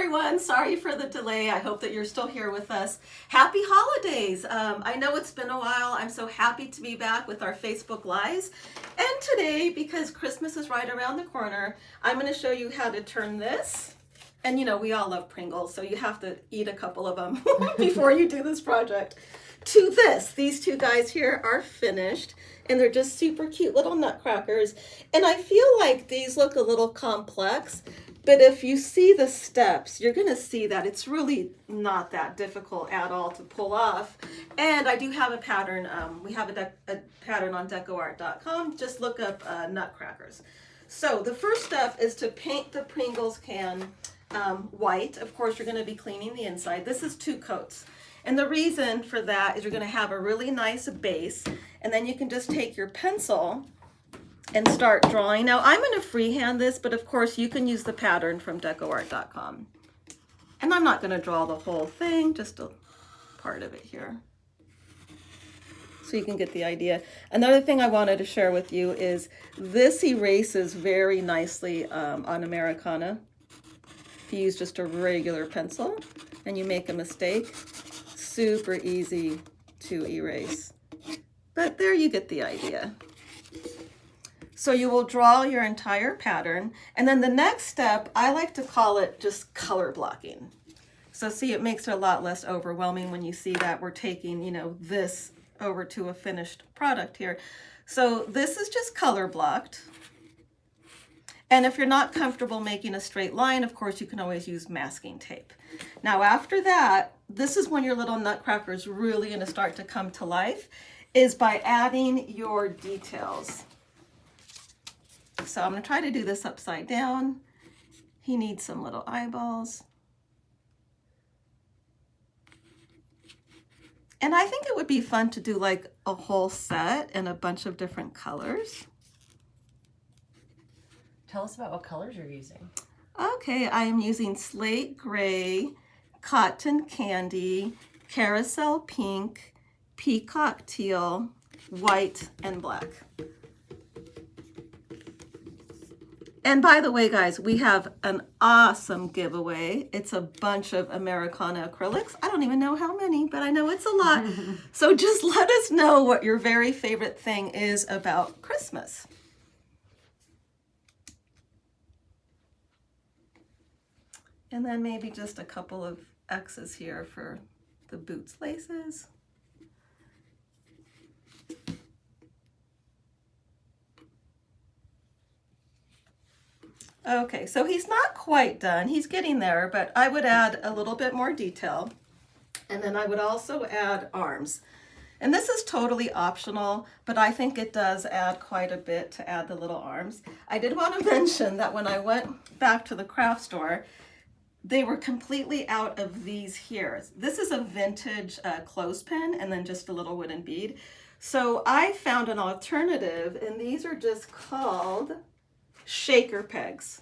everyone. Sorry for the delay. I hope that you're still here with us. Happy holidays. I know it's been a while. I'm so happy to be back with our Facebook Lives. And today, because Christmas is right around the corner, I'm going to show you how to turn this. And you know, we all love Pringles, so you have to eat a couple of them before you do this project. To this, these two guys here are finished, and they're just super cute little nutcrackers. And I feel like these look a little complex, but if you see the steps, you're gonna see that it's really not that difficult at all to pull off. And I do have a pattern. We have a pattern on DecoArt.com. Just look up nutcrackers. So the first step is to paint the Pringles can white. Of course, you're gonna be cleaning the inside. This is 2 coats. And the reason for that is you're going to have a really nice base, and then you can just take your pencil and start drawing. Now, I'm going to freehand this, but of course you can use the pattern from DecoArt.com. And I'm not going to draw the whole thing, just a part of it here, so you can get the idea. Another thing I wanted to share with you is this erases very nicely on Americana. If you use just a regular pencil and you make a mistake, super easy to erase. But there you get the idea. So you will draw your entire pattern, and then the next step, I like to call it just color blocking. So see, it makes it a lot less overwhelming when you see that we're taking, you know, this over to a finished product here. So this is just color blocked. And if you're not comfortable making a straight line, of course, you can always use masking tape. Now, after that, this is when your little nutcracker is really going to start to come to life, is by adding your details. So I'm going to try to do this upside down. He needs some little eyeballs. And I think it would be fun to do like a whole set in a bunch of different colors. Tell us about what colors you're using. Okay, I am using slate gray, cotton candy, carousel pink, peacock teal, white, and black. And by the way, guys, we have an awesome giveaway. It's a bunch of Americana acrylics. I don't even know how many, but I know it's a lot. So just let us know what your very favorite thing is about Christmas. And then maybe just a couple of X's here for the boots laces. Okay, so he's not quite done. He's getting there, but I would add a little bit more detail. And then I would also add arms. And this is totally optional, but I think it does add quite a bit to add the little arms. I did want to mention that when I went back to the craft store, they were completely out of these here. This is a vintage clothespin and then just a little wooden bead. So I found an alternative, and these are just called shaker pegs.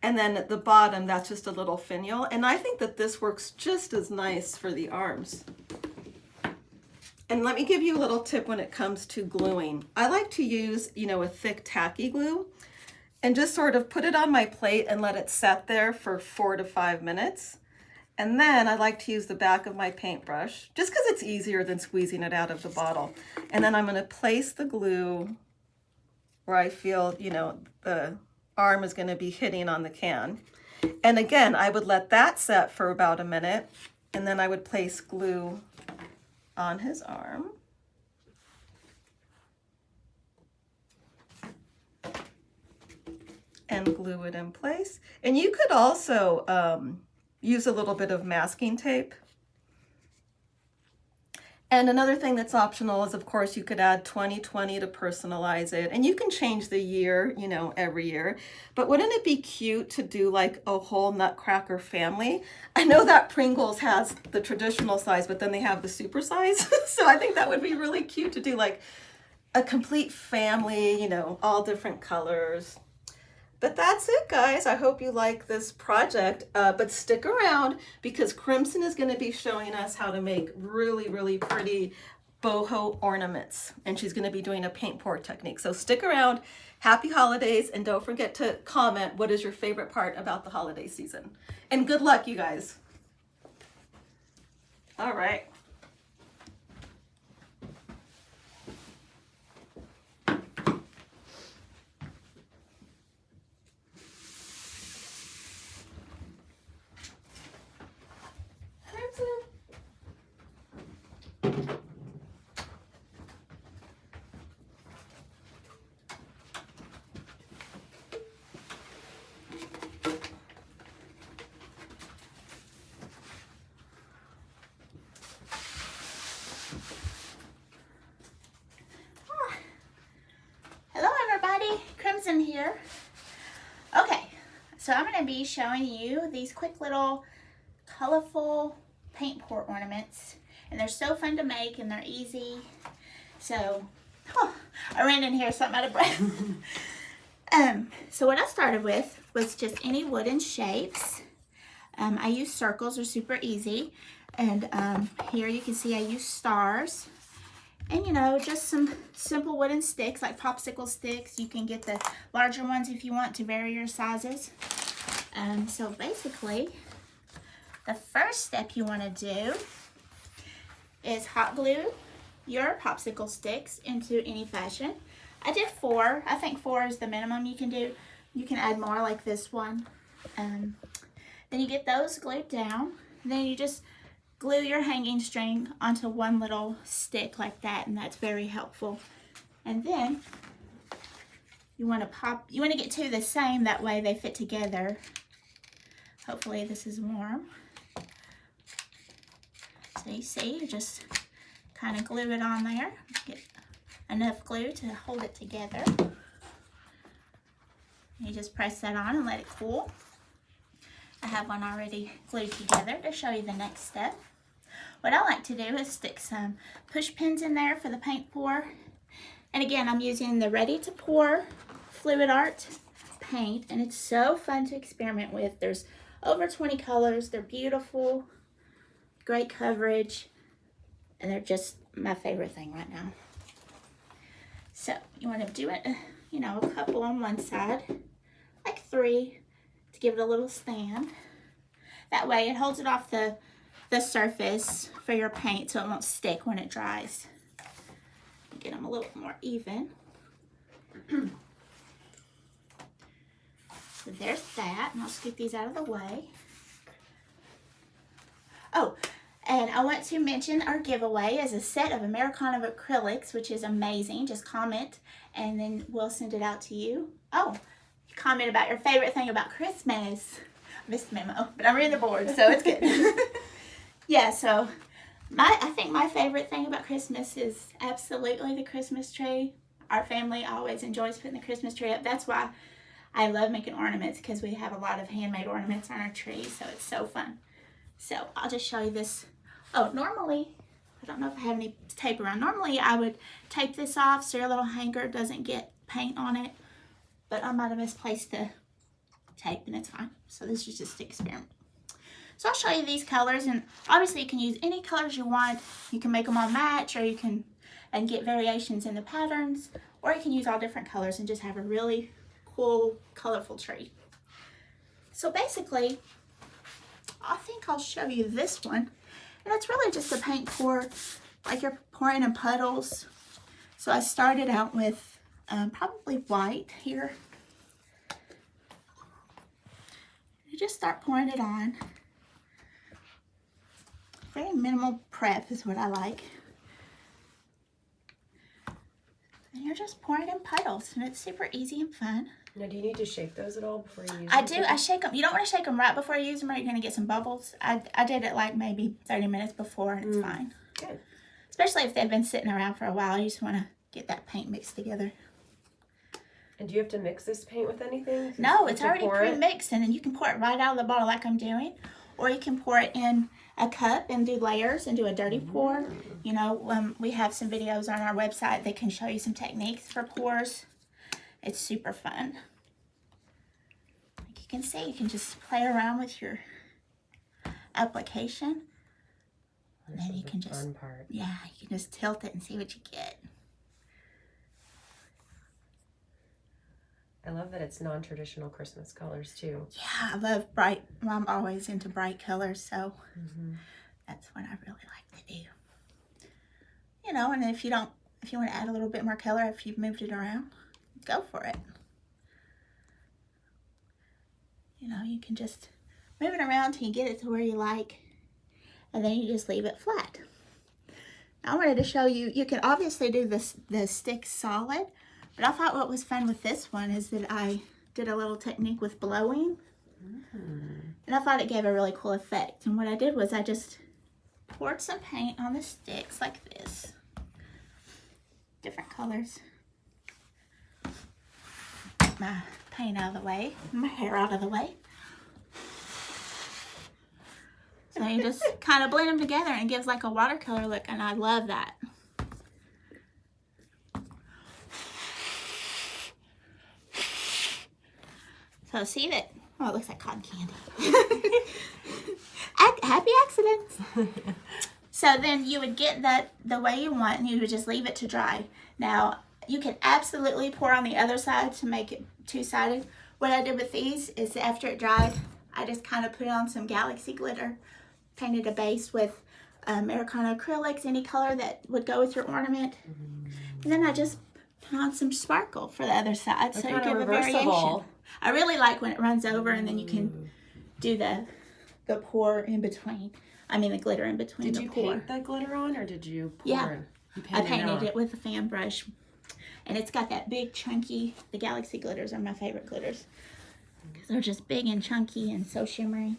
And then at the bottom, that's just a little finial. And I think that this works just as nice for the arms. And let me give you a little tip when it comes to gluing. I like to use, you know, a thick tacky glue, and just sort of put it on my plate and let it set there for 4 to 5 minutes. And then I like to use the back of my paintbrush, just because it's easier than squeezing it out of the bottle. And then I'm going to place the glue where I feel, you know, the arm is going to be hitting on the can. And again, I would let that set for about a minute, and then I would place glue on his arm. And glue it in place. And you could also use a little bit of masking tape. And another thing that's optional is, of course, you could add 2020 to personalize it. And you can change the year, you know, every year. But wouldn't it be cute to do like a whole Nutcracker family? I know that Pringles has the traditional size, but then they have the super size. So I think that would be really cute to do like a complete family, you know, all different colors. But that's it, guys. I hope you like this project, but stick around because Crimson is going to be showing us how to make really, really pretty boho ornaments, and she's going to be doing a paint pour technique. So stick around. Happy holidays, and don't forget to comment what is your favorite part about the holiday season. And good luck, you guys. All right. Hello everybody, Crimson here. Okay, so I'm going to be showing you these quick little colorful paint pour ornaments, and they're so fun to make and they're easy. So, I ran in here something out of breath. So what I started with was just any wooden shapes. I use circles, they're super easy, and here you can see I use stars. And you know, just some simple wooden sticks like popsicle sticks. You can get the larger ones if you want to vary your sizes. So basically, the first step you want to do is hot glue your popsicle sticks into any fashion. I did 4. I think 4 is the minimum you can do. You can add more like this one. Then you get those glued down. And then you just glue your hanging string onto one little stick like that, and that's very helpful. And then you want to get 2 the same, that way they fit together. Hopefully this is warm. So you see, you just kind of glue it on there. Get enough glue to hold it together. You just press that on and let it cool. I have one already glued together to show you the next step. What I like to do is stick some push pins in there for the paint pour. And again, I'm using the Ready to Pour Fluid Art paint, and it's so fun to experiment with. There's over 20 colors. They're beautiful, great coverage, and they're just my favorite thing right now. So you want to do it, you know, a couple on one side, like 3, to give it a little stand. That way it holds it off the surface for your paint so it won't stick when it dries. Get them a little more even. So there's that, and I'll scoop these out of the way. Oh, and I want to mention our giveaway is a set of Americana acrylics, which is amazing. Just comment and then we'll send it out to you. Oh, comment about your favorite thing about Christmas. I missed the memo, but I'm reading the board, so it's good. Yeah, so I think my favorite thing about Christmas is absolutely the Christmas tree. Our family always enjoys putting the Christmas tree up. That's why I love making ornaments, because we have a lot of handmade ornaments on our tree, so it's so fun. So I'll just show you this. Oh, normally, I don't know if I have any tape around. Normally I would tape this off so your little hanger doesn't get paint on it, but I might have misplaced the tape and it's fine. So this is just an experiment. So I'll show you these colors, and obviously you can use any colors you want. You can make them all match, or you can get variations in the patterns, or you can use all different colors and just have a really cool, colorful tree. So basically, I think I'll show you this one, and it's really just a paint pour, like you're pouring in puddles. So I started out with probably white here. You just start pouring it on. Very minimal prep is what I like. And you're just pouring in puddles, and it's super easy and fun. Now, do you need to shake those at all before you use them? I do. I shake them. You don't want to shake them right before you use them, or you're going to get some bubbles. I did it like maybe 30 minutes before, and it's fine. Good. Especially if they've been sitting around for a while. You just want to get that paint mixed together. And do you have to mix this paint with anything? No, it's already pre-mixed, and then you can pour it right out of the bottle like I'm doing. Or you can pour it in a cup and do layers and do a dirty pour. You know, we have some videos on our website that can show you some techniques for pours. It's super fun. Like you can see, you can just play around with your application. And then you can just, fun part. Yeah, you can just tilt it and see what you get. I love that it's non-traditional Christmas colors too. Yeah, I love bright. I'm always into bright colors, so that's what I really like to do. You know, and if you want to add a little bit more color after you've moved it around, go for it. You know, you can just move it around till you get it to where you like, and then you just leave it flat. Now I wanted to show you, you can obviously do the stick solid, but I thought what was fun with this one is that I did a little technique with blowing, and I thought it gave a really cool effect. And what I did was I just poured some paint on the sticks like this, different colors. Get my paint out of the way, my hair out of the way. So you just kind of blend them together and it gives like a watercolor look, and I love that. So see that, oh, it looks like cotton candy. Happy accidents. So then you would get that the way you want, and you would just leave it to dry. Now, you can absolutely pour on the other side to make it two-sided. What I did with these is after it dried, I just kind of put on some galaxy glitter, painted a base with Americana acrylics, any color that would go with your ornament. And then I just put on some sparkle for the other side, so you give a variation. I really like when it runs over and then you can do the pour in between. I mean the glitter in between the pour. Did you paint the glitter on, or did you pour? Yeah, You I painted it with a fan brush. And it's got that big chunky, the galaxy glitters are my favorite glitters, because they're just big and chunky and so shimmery.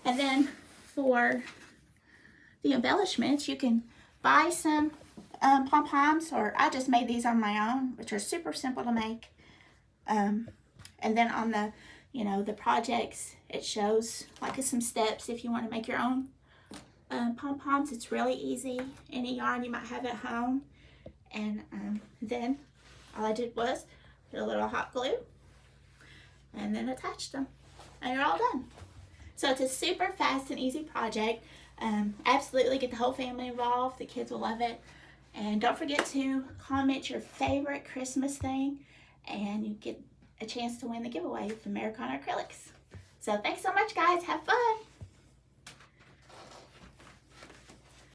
And then for the embellishments, you can buy some pom-poms, or I just made these on my own, which are super simple to make. And then on the, the projects, it shows like some steps if you want to make your own pom-poms. It's really easy. Any yarn you might have at home. And then all I did was put a little hot glue and then attached them, and you're all done. So it's a super fast and easy project. Absolutely get the whole family involved. The kids will love it. And don't forget to comment your favorite Christmas thing, and you get a chance to win the giveaway of Americana acrylics. So thanks so much, guys. Have fun.